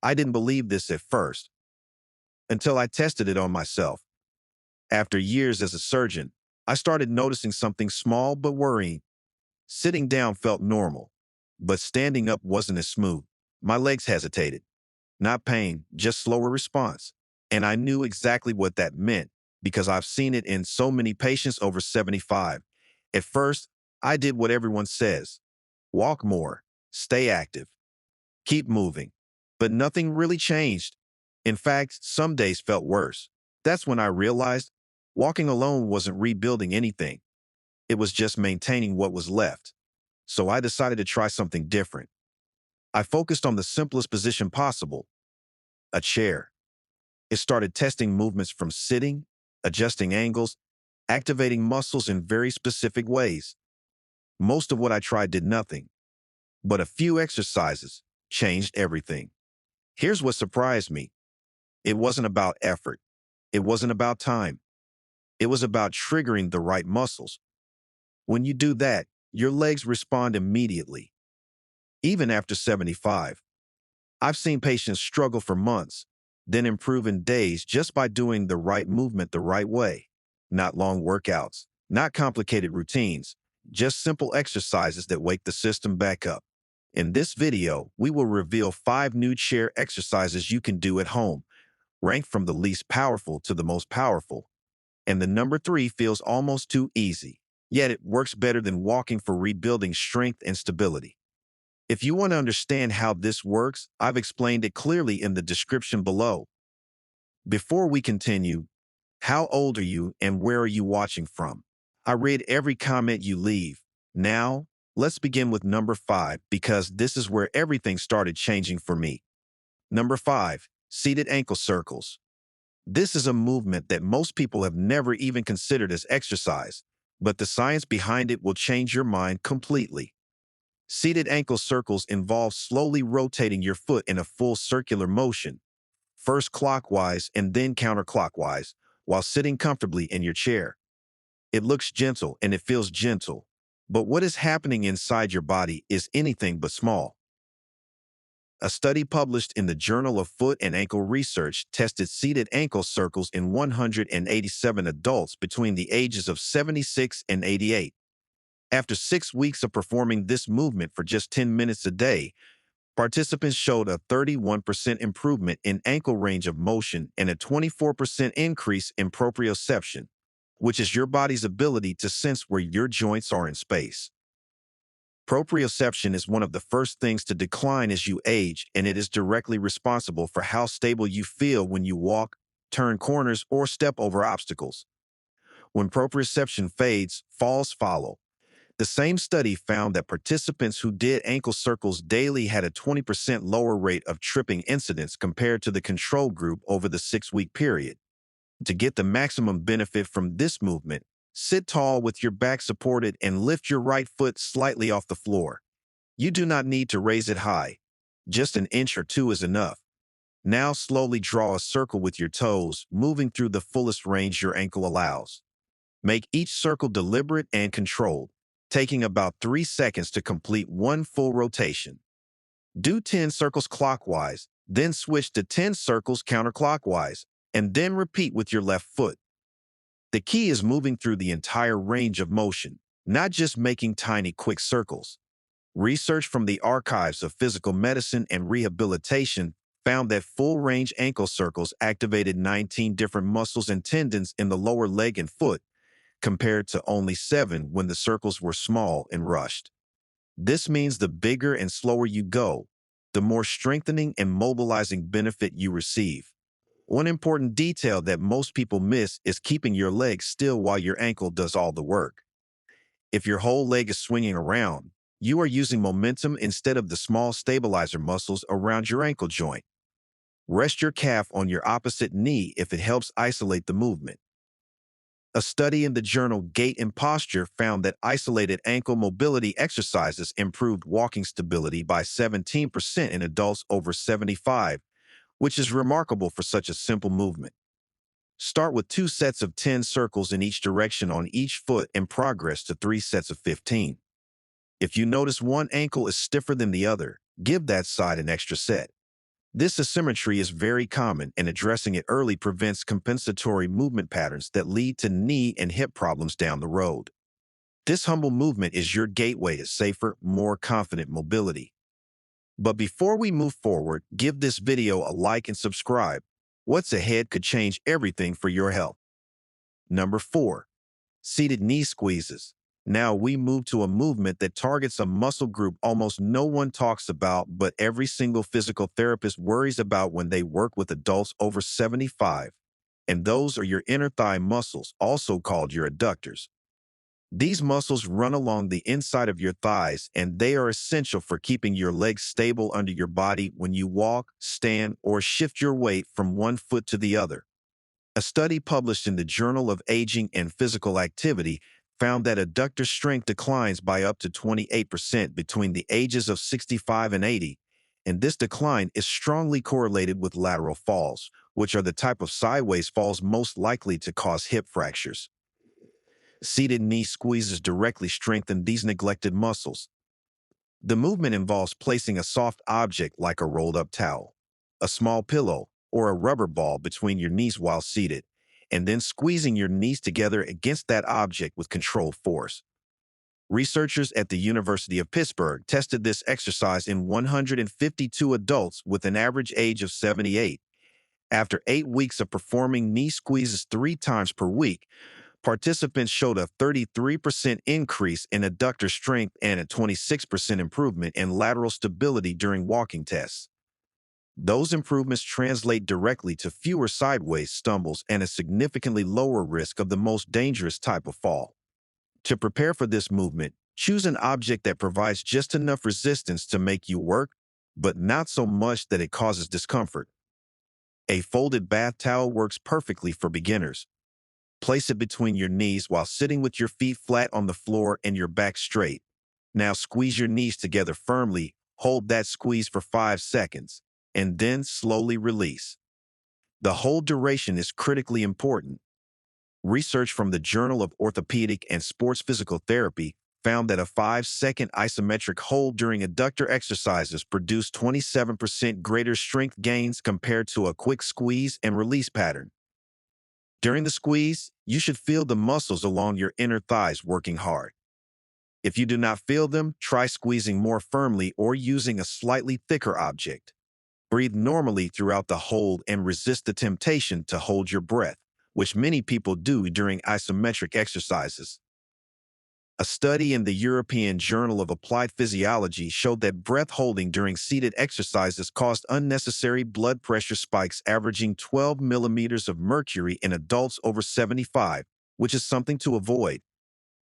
I didn't believe this at first until I tested it on myself. After years as a surgeon, I started noticing something small but worrying. Sitting down felt normal, but standing up wasn't as smooth. My legs hesitated. Not pain, just slower response. And I knew exactly what that meant because I've seen it in so many patients over 75. At first, I did what everyone says. Walk more, stay active, keep moving. But nothing really changed. In fact, some days felt worse. That's when I realized walking alone wasn't rebuilding anything. It was just maintaining what was left. So I decided to try something different. I focused on the simplest position possible, a chair. It started testing movements from sitting, adjusting angles, activating muscles in very specific ways. Most of what I tried did nothing, but a few exercises changed everything. Here's what surprised me. It wasn't about effort. It wasn't about time. It was about triggering the right muscles. When you do that, your legs respond immediately, even after 75. I've seen patients struggle for months, then improve in days just by doing the right movement the right way. Not long workouts, not complicated routines, just simple exercises that wake the system back up. In this video, we will reveal 5 new chair exercises you can do at home, ranked from the least powerful to the most powerful. And the number 3 feels almost too easy, yet it works better than walking for rebuilding strength and stability. If you want to understand how this works, I've explained it clearly in the description below. Before we continue, how old are you and where are you watching from? I read every comment you leave. Now, let's begin with number 5 because this is where everything started changing for me. Number 5, seated ankle circles. This is a movement that most people have never even considered as exercise, but the science behind it will change your mind completely. Seated ankle circles involve slowly rotating your foot in a full circular motion, first clockwise and then counterclockwise, while sitting comfortably in your chair. It looks gentle and it feels gentle, but what is happening inside your body is anything but small. A study published in the Journal of Foot and Ankle Research tested seated ankle circles in 187 adults between the ages of 76 and 88. After 6 weeks of performing this movement for just 10 minutes a day, participants showed a 31% improvement in ankle range of motion and a 24% increase in proprioception, which is your body's ability to sense where your joints are in space. Proprioception is one of the first things to decline as you age, and it is directly responsible for how stable you feel when you walk, turn corners, or step over obstacles. When proprioception fades, falls follow. The same study found that participants who did ankle circles daily had a 20% lower rate of tripping incidents compared to the control group over the 6-week period. To get the maximum benefit from this movement, sit tall with your back supported and lift your right foot slightly off the floor. You do not need to raise it high. Just an inch or 2 is enough. Now slowly draw a circle with your toes, moving through the fullest range your ankle allows. Make each circle deliberate and controlled, taking about 3 seconds to complete one full rotation. Do 10 circles clockwise, then switch to 10 circles counterclockwise, and then repeat with your left foot. The key is moving through the entire range of motion, not just making tiny, quick circles. Research from the archives of physical medicine and rehabilitation found that full-range ankle circles activated 19 different muscles and tendons in the lower leg and foot, compared to only 7 when the circles were small and rushed. This means the bigger and slower you go, the more strengthening and mobilizing benefit you receive. One important detail that most people miss is keeping your leg still while your ankle does all the work. If your whole leg is swinging around, you are using momentum instead of the small stabilizer muscles around your ankle joint. Rest your calf on your opposite knee if it helps isolate the movement. A study in the journal Gait and Posture found that isolated ankle mobility exercises improved walking stability by 17% in adults over 75, which is remarkable for such a simple movement. Start with 2 sets of 10 circles in each direction on each foot and progress to 3 sets of 15. If you notice one ankle is stiffer than the other, give that side an extra set. This asymmetry is very common, and addressing it early prevents compensatory movement patterns that lead to knee and hip problems down the road. This humble movement is your gateway to safer, more confident mobility. But before we move forward, give this video a like and subscribe. What's ahead could change everything for your health. Number 4. Seated knee squeezes. Now we move to a movement that targets a muscle group almost no one talks about, but every single physical therapist worries about when they work with adults over 75. And those are your inner thigh muscles, also called your adductors. These muscles run along the inside of your thighs, and they are essential for keeping your legs stable under your body when you walk, stand, or shift your weight from one foot to the other. A study published in the Journal of Aging and Physical Activity found that adductor strength declines by up to 28% between the ages of 65 and 80, and this decline is strongly correlated with lateral falls, which are the type of sideways falls most likely to cause hip fractures. Seated knee squeezes directly strengthen these neglected muscles. The movement involves placing a soft object like a rolled-up towel, a small pillow, or a rubber ball between your knees while seated, and then squeezing your knees together against that object with controlled force. Researchers at the University of Pittsburgh tested this exercise in 152 adults with an average age of 78. After 8 weeks of performing knee squeezes 3 times per week, participants showed a 33% increase in adductor strength and a 26% improvement in lateral stability during walking tests. Those improvements translate directly to fewer sideways stumbles and a significantly lower risk of the most dangerous type of fall. To prepare for this movement, choose an object that provides just enough resistance to make you work, but not so much that it causes discomfort. A folded bath towel works perfectly for beginners. Place it between your knees while sitting with your feet flat on the floor and your back straight. Now squeeze your knees together firmly, hold that squeeze for 5 seconds, and then slowly release. The whole duration is critically important. Research from the Journal of Orthopedic and Sports Physical Therapy found that a 5-second isometric hold during adductor exercises produced 27% greater strength gains compared to a quick squeeze and release pattern. During the squeeze, you should feel the muscles along your inner thighs working hard. If you do not feel them, try squeezing more firmly or using a slightly thicker object. Breathe normally throughout the hold and resist the temptation to hold your breath, which many people do during isometric exercises. A study in the European Journal of Applied Physiology showed that breath holding during seated exercises caused unnecessary blood pressure spikes averaging 12 millimeters of mercury in adults over 75, which is something to avoid.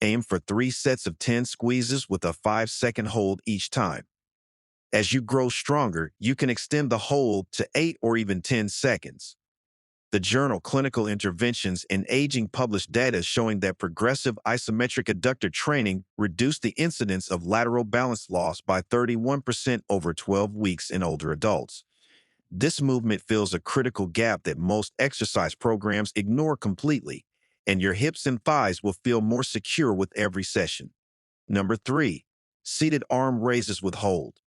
Aim for 3 sets of 10 squeezes with a 5-second hold each time. As you grow stronger, you can extend the hold to 8 or even 10 seconds. The journal Clinical Interventions in Aging published data showing that progressive isometric adductor training reduced the incidence of lateral balance loss by 31% over 12 weeks in older adults. This movement fills a critical gap that most exercise programs ignore completely, and your hips and thighs will feel more secure with every session. Number 3. Seated arm raises with hold.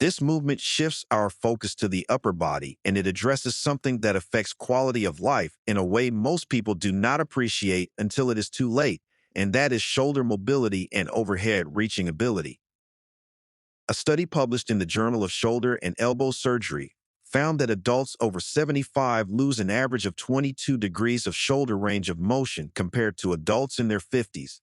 This movement shifts our focus to the upper body, and it addresses something that affects quality of life in a way most people do not appreciate until it is too late, and that is shoulder mobility and overhead reaching ability. A study published in the Journal of Shoulder and Elbow Surgery found that adults over 75 lose an average of 22 degrees of shoulder range of motion compared to adults in their 50s.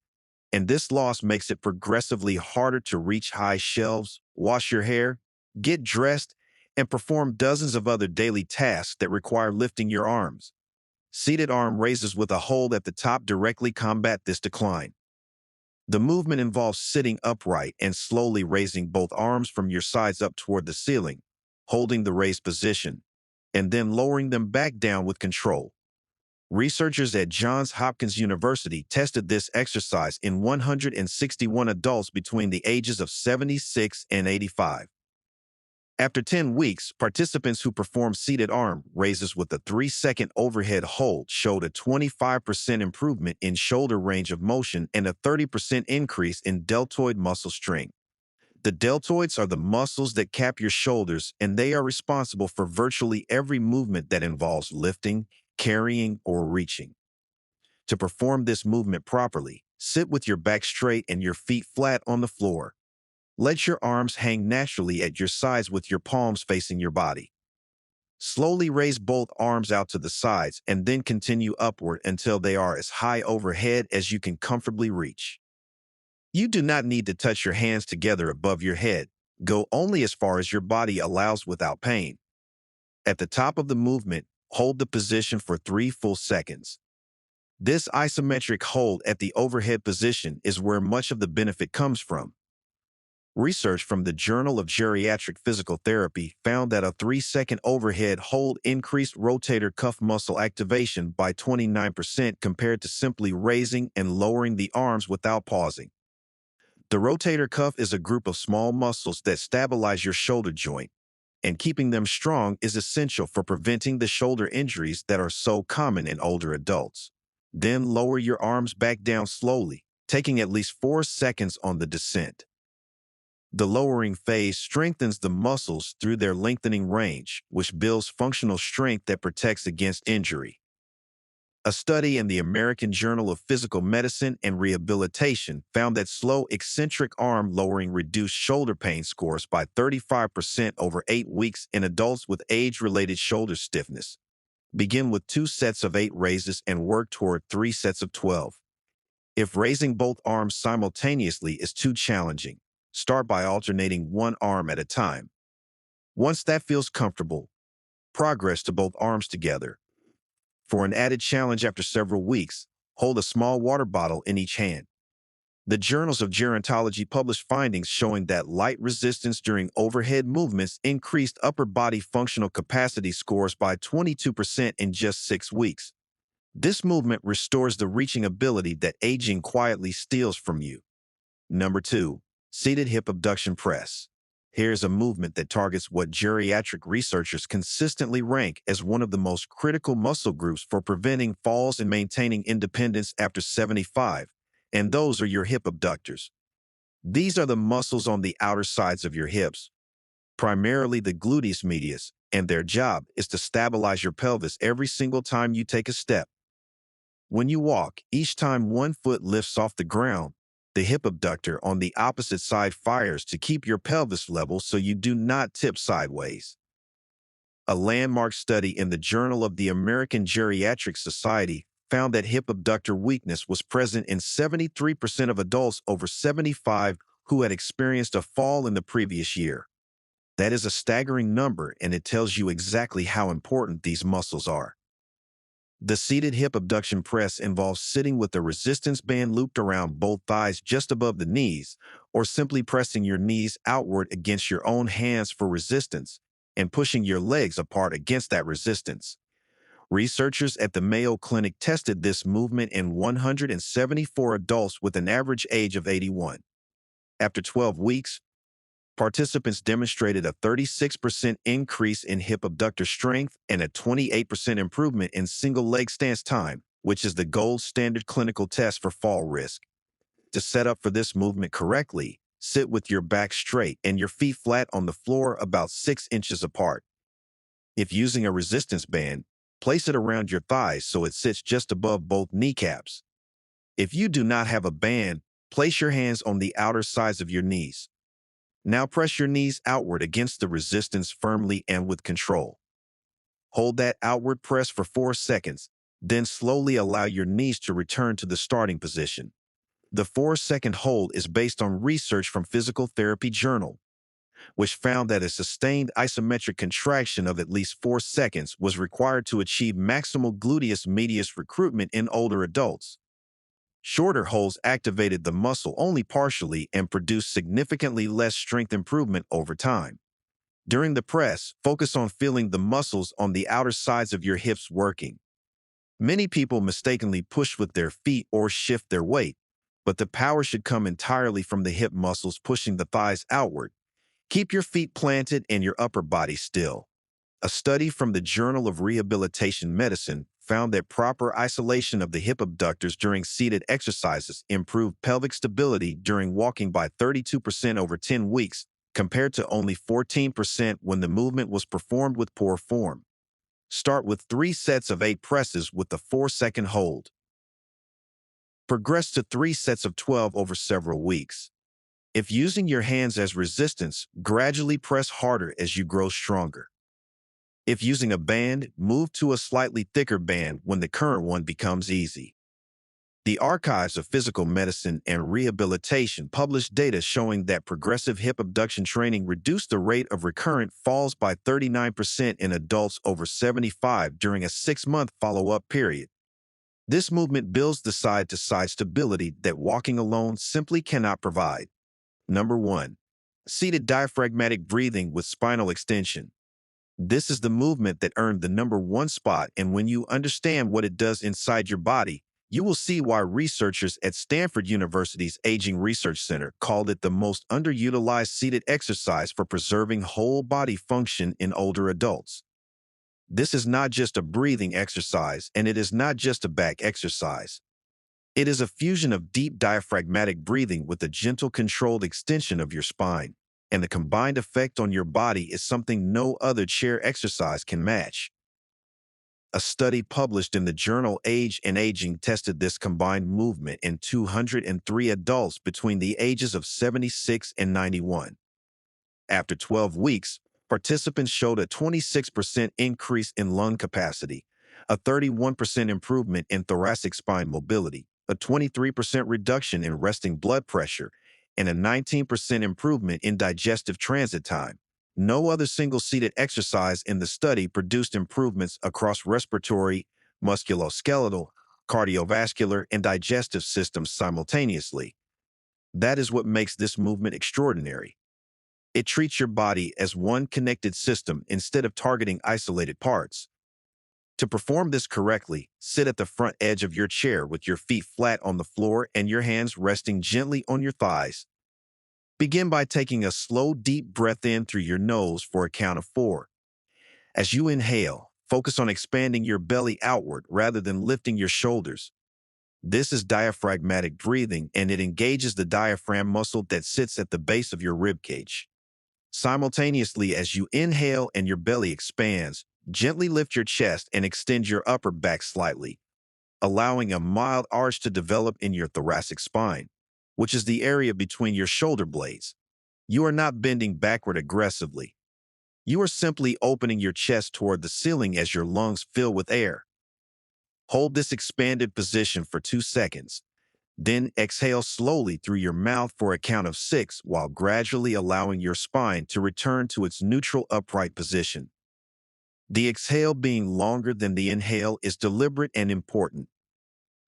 And this loss makes it progressively harder to reach high shelves, wash your hair, get dressed, and perform dozens of other daily tasks that require lifting your arms. Seated arm raises with a hold at the top directly combat this decline. The movement involves sitting upright and slowly raising both arms from your sides up toward the ceiling, holding the raised position, and then lowering them back down with control. Researchers at Johns Hopkins University tested this exercise in 161 adults between the ages of 76 and 85. After 10 weeks, participants who performed seated arm raises with a 3-second overhead hold showed a 25% improvement in shoulder range of motion and a 30% increase in deltoid muscle strength. The deltoids are the muscles that cap your shoulders, and they are responsible for virtually every movement that involves lifting, carrying, or reaching. To perform this movement properly, sit with your back straight and your feet flat on the floor. Let your arms hang naturally at your sides with your palms facing your body. Slowly raise both arms out to the sides and then continue upward until they are as high overhead as you can comfortably reach. You do not need to touch your hands together above your head. Go only as far as your body allows without pain. At the top of the movement, hold the position for 3 full seconds. This isometric hold at the overhead position is where much of the benefit comes from. Research from the Journal of Geriatric Physical Therapy found that a 3-second overhead hold increased rotator cuff muscle activation by 29% compared to simply raising and lowering the arms without pausing. The rotator cuff is a group of small muscles that stabilize your shoulder joint, and keeping them strong is essential for preventing the shoulder injuries that are so common in older adults. Then lower your arms back down slowly, taking at least 4 seconds on the descent. The lowering phase strengthens the muscles through their lengthening range, which builds functional strength that protects against injury. A study in the American Journal of Physical Medicine and Rehabilitation found that slow eccentric arm lowering reduced shoulder pain scores by 35% over 8 weeks in adults with age-related shoulder stiffness. Begin with 2 sets of 8 raises and work toward 3 sets of 12. If raising both arms simultaneously is too challenging, start by alternating one arm at a time. Once that feels comfortable, progress to both arms together. For an added challenge after several weeks, hold a small water bottle in each hand. The journals of gerontology published findings showing that light resistance during overhead movements increased upper body functional capacity scores by 22% in just 6 weeks. This movement restores the reaching ability that aging quietly steals from you. Number 2, seated hip abduction press. Here's a movement that targets what geriatric researchers consistently rank as one of the most critical muscle groups for preventing falls and maintaining independence after 75, and those are your hip abductors. These are the muscles on the outer sides of your hips, primarily the gluteus medius, and their job is to stabilize your pelvis every single time you take a step. When you walk, each time one foot lifts off the ground, the hip abductor on the opposite side fires to keep your pelvis level so you do not tip sideways. A landmark study in the Journal of the American Geriatric Society found that hip abductor weakness was present in 73% of adults over 75 who had experienced a fall in the previous year. That is a staggering number, and it tells you exactly how important these muscles are. The seated hip abduction press involves sitting with a resistance band looped around both thighs just above the knees, or simply pressing your knees outward against your own hands for resistance and pushing your legs apart against that resistance. Researchers at the Mayo Clinic tested this movement in 174 adults with an average age of 81. After 12 weeks, participants demonstrated a 36% increase in hip abductor strength and a 28% improvement in single leg stance time, which is the gold standard clinical test for fall risk. To set up for this movement correctly, sit with your back straight and your feet flat on the floor about 6 inches apart. If using a resistance band, place it around your thighs so it sits just above both kneecaps. If you do not have a band, place your hands on the outer sides of your knees. Now press your knees outward against the resistance firmly and with control. Hold that outward press for 4 seconds, then slowly allow your knees to return to the starting position. The 4-second hold is based on research from Physical Therapy Journal, which found that a sustained isometric contraction of at least 4 seconds was required to achieve maximal gluteus medius recruitment in older adults. Shorter holds activated the muscle only partially and produced significantly less strength improvement over time. During the press, focus on feeling the muscles on the outer sides of your hips working. Many people mistakenly push with their feet or shift their weight, but the power should come entirely from the hip muscles pushing the thighs outward. Keep your feet planted and your upper body still. A study from the Journal of Rehabilitation Medicine found that proper isolation of the hip abductors during seated exercises improved pelvic stability during walking by 32% over 10 weeks, compared to only 14% when the movement was performed with poor form. Start with 3 sets of 8 presses with a 4-second hold. Progress to 3 sets of 12 over several weeks. If using your hands as resistance, gradually press harder as you grow stronger. If using a band, move to a slightly thicker band when the current one becomes easy. The Archives of Physical Medicine and Rehabilitation published data showing that progressive hip abduction training reduced the rate of recurrent falls by 39% in adults over 75 during a 6-month follow-up period. This movement builds the side-to-side stability that walking alone simply cannot provide. Number 1. Seated diaphragmatic breathing with spinal extension. This is the movement that earned the number 1 spot, and when you understand what it does inside your body, you will see why researchers at Stanford University's Aging Research Center called it the most underutilized seated exercise for preserving whole body function in older adults. This is not just a breathing exercise, and it is not just a back exercise. It is a fusion of deep diaphragmatic breathing with a gentle, controlled extension of your spine, and the combined effect on your body is something no other chair exercise can match. A study published in the journal Age and Aging tested this combined movement in 203 adults between the ages of 76 and 91. After 12 weeks, participants showed a 26% increase in lung capacity, a 31% improvement in thoracic spine mobility, a 23% reduction in resting blood pressure, and a 19% improvement in digestive transit time. No other single-seated exercise in the study produced improvements across respiratory, musculoskeletal, cardiovascular, and digestive systems simultaneously. That is what makes this movement extraordinary. It treats your body as one connected system instead of targeting isolated parts. To perform this correctly, sit at the front edge of your chair with your feet flat on the floor and your hands resting gently on your thighs. Begin by taking a slow, deep breath in through your nose for a count of 4. As you inhale, focus on expanding your belly outward rather than lifting your shoulders. This is diaphragmatic breathing, and it engages the diaphragm muscle that sits at the base of your rib cage. Simultaneously, as you inhale and your belly expands, gently lift your chest and extend your upper back slightly, allowing a mild arch to develop in your thoracic spine, which is the area between your shoulder blades. You are not bending backward aggressively. You are simply opening your chest toward the ceiling as your lungs fill with air. Hold this expanded position for 2 seconds. Then exhale slowly through your mouth for a count of 6 while gradually allowing your spine to return to its neutral upright position. The exhale being longer than the inhale is deliberate and important.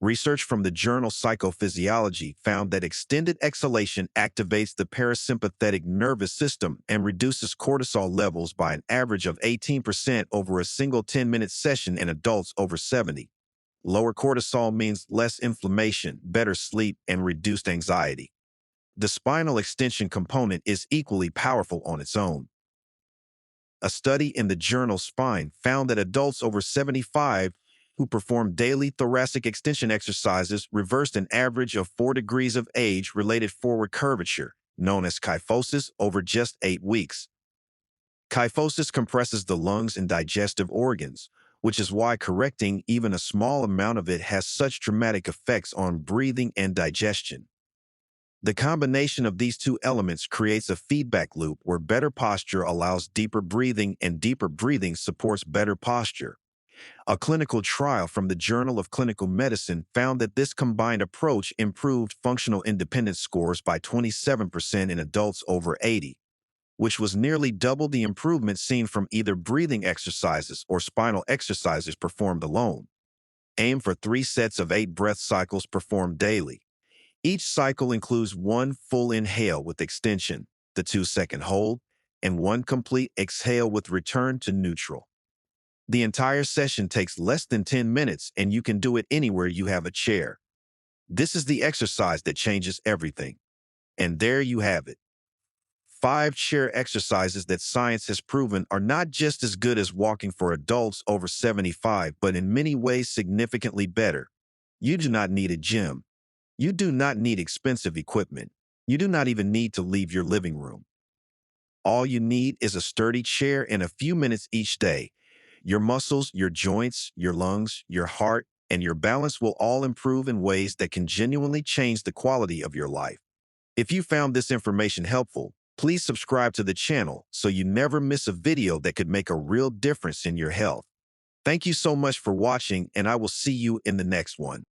Research from the journal Psychophysiology found that extended exhalation activates the parasympathetic nervous system and reduces cortisol levels by an average of 18% over a single 10-minute session in adults over 70. Lower cortisol means less inflammation, better sleep, and reduced anxiety. The spinal extension component is equally powerful on its own. A study in the journal Spine found that adults over 75 who performed daily thoracic extension exercises reversed an average of 4 degrees of age-related forward curvature, known as kyphosis, over just 8 weeks. Kyphosis compresses the lungs and digestive organs, which is why correcting even a small amount of it has such dramatic effects on breathing and digestion. The combination of these two elements creates a feedback loop where better posture allows deeper breathing and deeper breathing supports better posture. A clinical trial from the Journal of Clinical Medicine found that this combined approach improved functional independence scores by 27% in adults over 80, which was nearly double the improvement seen from either breathing exercises or spinal exercises performed alone. Aim for 3 sets of 8 breath cycles performed daily. Each cycle includes 1 full inhale with extension, the 2-second hold, and 1 complete exhale with return to neutral. The entire session takes less than 10 minutes, and you can do it anywhere you have a chair. This is the exercise that changes everything. And there you have it. 5 chair exercises that science has proven are not just as good as walking for adults over 75, but in many ways significantly better. You do not need a gym. You do not need expensive equipment. You do not even need to leave your living room. All you need is a sturdy chair and a few minutes each day. Your muscles, your joints, your lungs, your heart, and your balance will all improve in ways that can genuinely change the quality of your life. If you found this information helpful, please subscribe to the channel so you never miss a video that could make a real difference in your health. Thank you so much for watching, and I will see you in the next one.